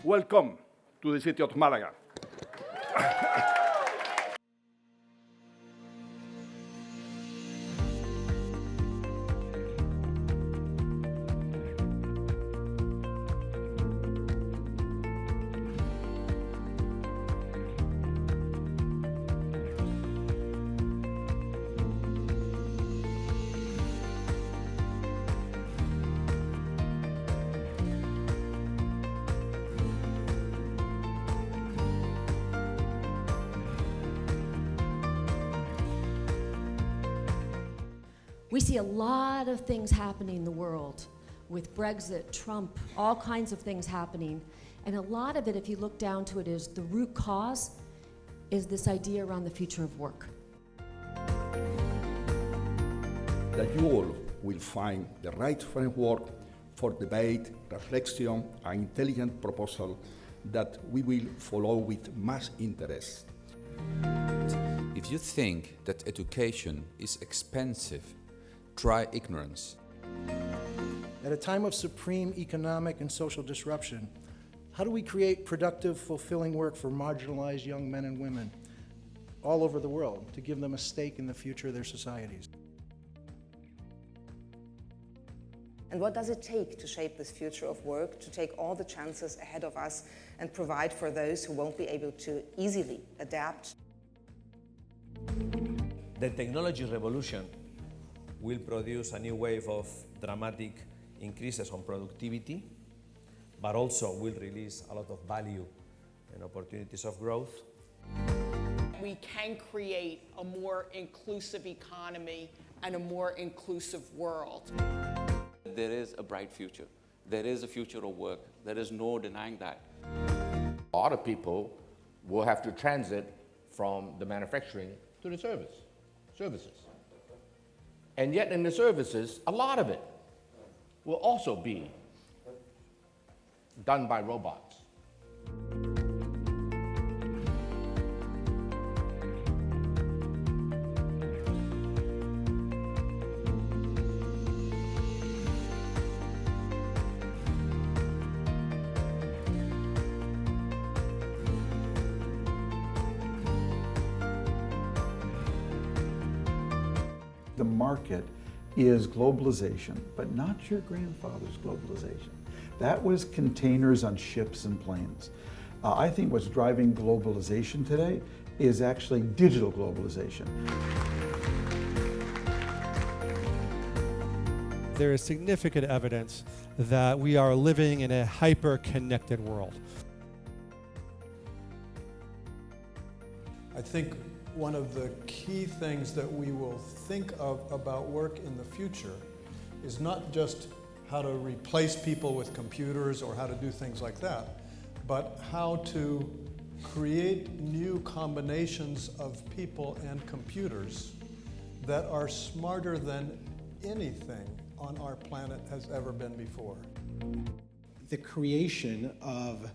welcome to the city of Malaga. We see a lot of things happening in the world with Brexit, Trump, all kinds of things happening. And a lot of it, if you look down to it, is the root cause is this idea around the future of work. That you all will find the right framework for debate, reflection, and intelligent proposal that we will follow with much interest. If you think that education is expensive, try ignorance. At a time of supreme economic and social disruption, how do we create productive, fulfilling work for marginalized young men and women all over the world to give them a stake in the future of their societies? And what does it take to shape this future of work, to take all the chances ahead of us and provide for those who won't be able to easily adapt? The technology revolution will produce a new wave of dramatic increases on productivity, but also will release a lot of value and opportunities of growth. We can create a more inclusive economy and a more inclusive world. There is a bright future. There is a future of work. There is no denying that. A lot of people will have to transit from the manufacturing to the services. And yet in the services, a lot of it will also be done by robots. The market is globalization, but not your grandfather's globalization. That was containers on ships and planes. I think what's driving globalization today is actually digital globalization. There is significant evidence that we are living in a hyper-connected world. I think one of the key things that we will think of about work in the future is not just how to replace people with computers or how to do things like that, but how to create new combinations of people and computers that are smarter than anything on our planet has ever been before. The creation of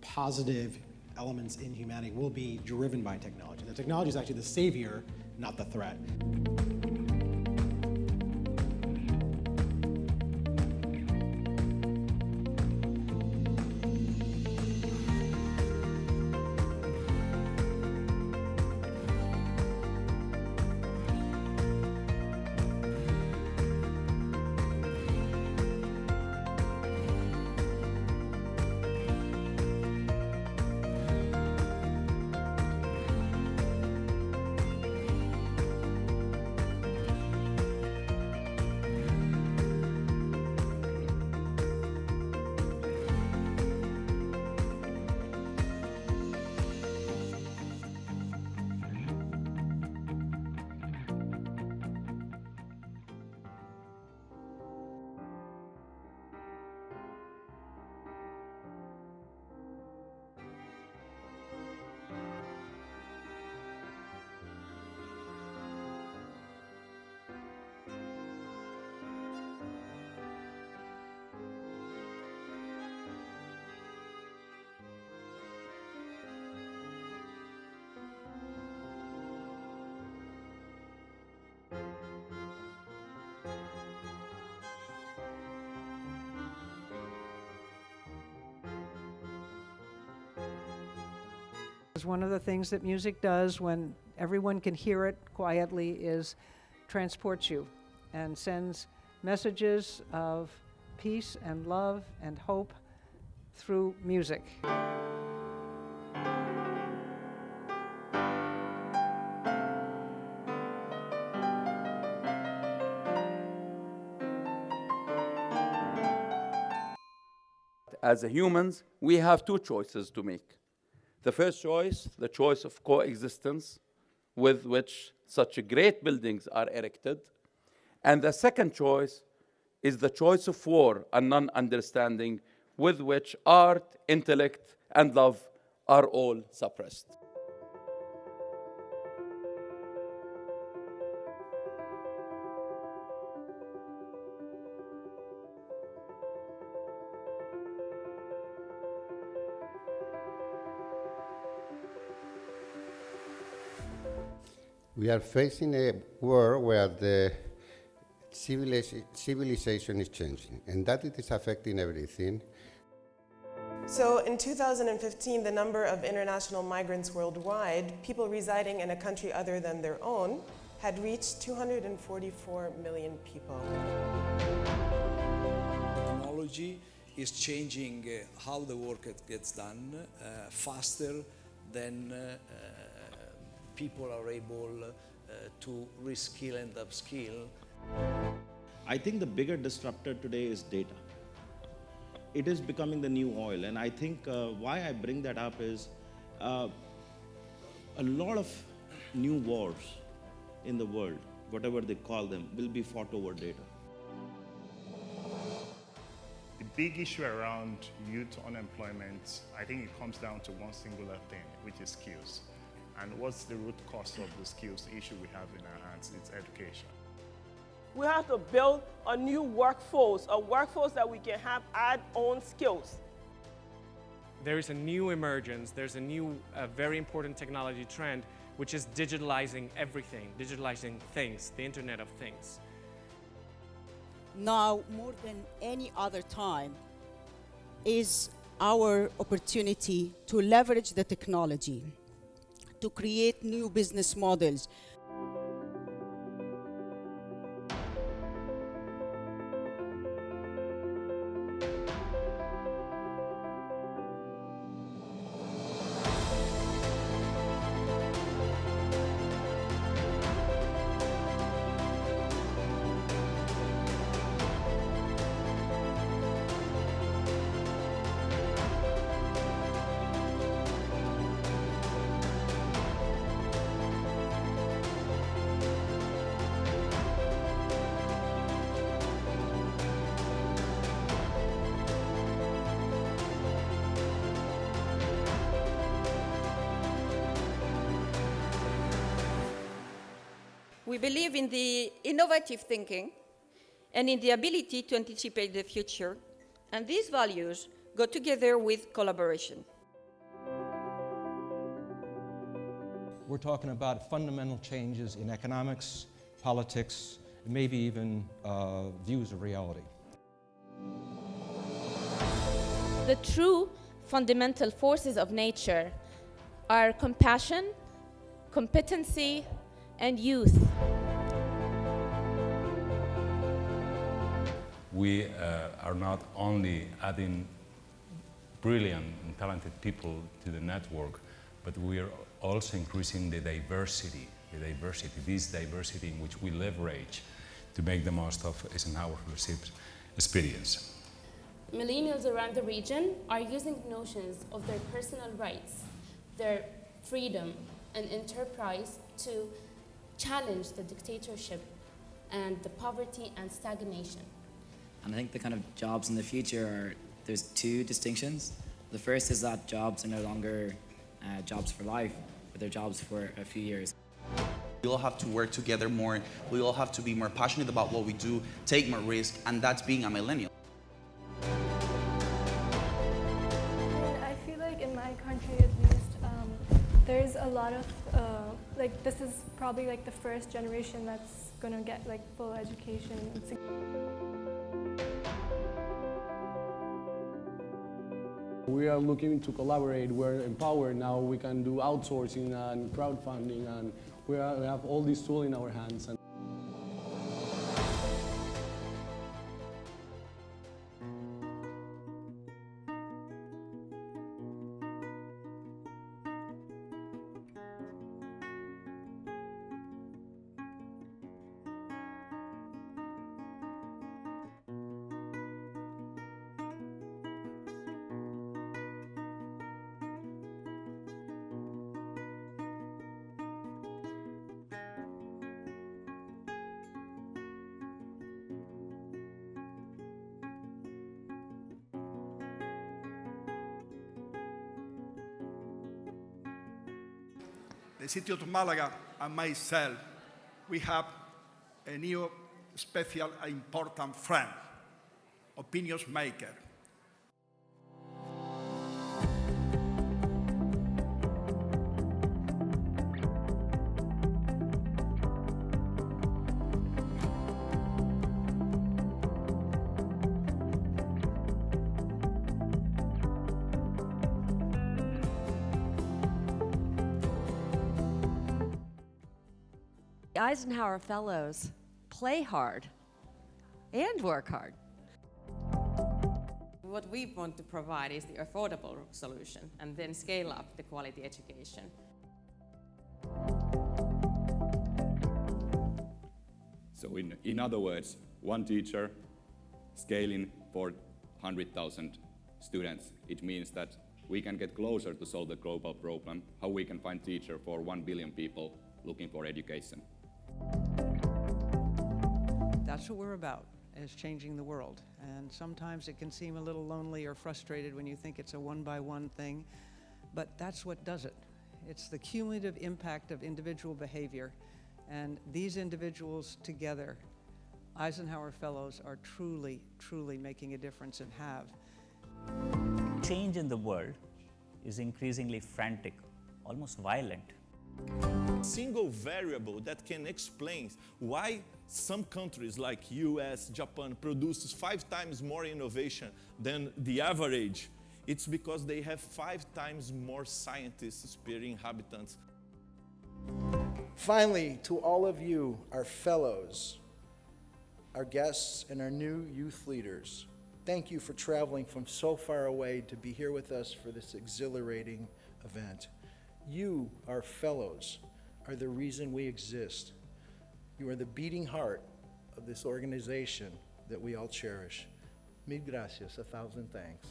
positive elements in humanity will be driven by technology. The technology is actually the savior, not the threat. One of the things that music does when everyone can hear it quietly is transports you and sends messages of peace and love and hope through music. As humans, we have two choices to make. The first choice, the choice of coexistence, with which such great buildings are erected. And the second choice is the choice of war and non-understanding, with which art, intellect, and love are all suppressed. We are facing a world where the civilization is changing, and that it is affecting everything. So in 2015, the number of international migrants worldwide, people residing in a country other than their own, had reached 244 million people. Technology is changing how the work gets done faster than people are able to reskill and upskill. I think the bigger disruptor today is data. It is becoming the new oil, and I think why I bring that up is a lot of new wars in the world, whatever they call them, will be fought over data. The big issue around youth unemployment, I think it comes down to one singular thing, which is skills. And what's the root cause of the skills issue we have in our hands? It's education. We have to build a new workforce, a workforce that we can have add-on skills. There is a new emergence, there's a new very important technology trend, which is digitalizing everything, digitalizing things, the Internet of Things. Now, more than any other time, is our opportunity to leverage the technology, to create new business models. We believe in the innovative thinking and in the ability to anticipate the future, and these values go together with collaboration. We're talking about fundamental changes in economics, politics, and maybe even views of reality. The true fundamental forces of nature are compassion, competency, and youth. We are not only adding brilliant and talented people to the network, but we are also increasing the diversity, this diversity in which we leverage to make the most of Eisenhower's experience. Millennials around the region are using notions of their personal rights, their freedom and enterprise to challenge the dictatorship and the poverty and stagnation. And I think the kind of jobs in the future are, there's two distinctions. The first is that jobs are no longer jobs for life, but they're jobs for a few years. We all have to work together more. We all have to be more passionate about what we do, take more risk, and that's being a millennial. I feel like in my country at least, there's a lot of, this is probably like the first generation that's gonna get like full education. We are looking to collaborate. We're empowered now. We can do outsourcing and crowdfunding, and we have all these tools in our hands. The city of Malaga and myself, we have a new special important friend, opinions maker. Eisenhower Fellows play hard and work hard. What we want to provide is the affordable solution and then scale up the quality education. So in other words, one teacher scaling for 100,000 students. It means that we can get closer to solve the global problem, how we can find teacher for 1 billion people looking for education. That's what we're about, is changing the world. And sometimes it can seem a little lonely or frustrated when you think it's a one-by-one thing, but that's what does it. It's the cumulative impact of individual behavior, and these individuals together, Eisenhower Fellows, are truly, truly making a difference and have. Change in the world is increasingly frantic, almost violent. Single variable that can explain why some countries like US, Japan produces 5 times more innovation than the average. It's because they have 5 times more scientists per inhabitants. Finally, to all of you, our fellows, our guests, and our new youth leaders, thank you for traveling from so far away to be here with us for this exhilarating event. You, our fellows, are the reason we exist. You are the beating heart of this organization that we all cherish. Mil gracias, 1,000 thanks.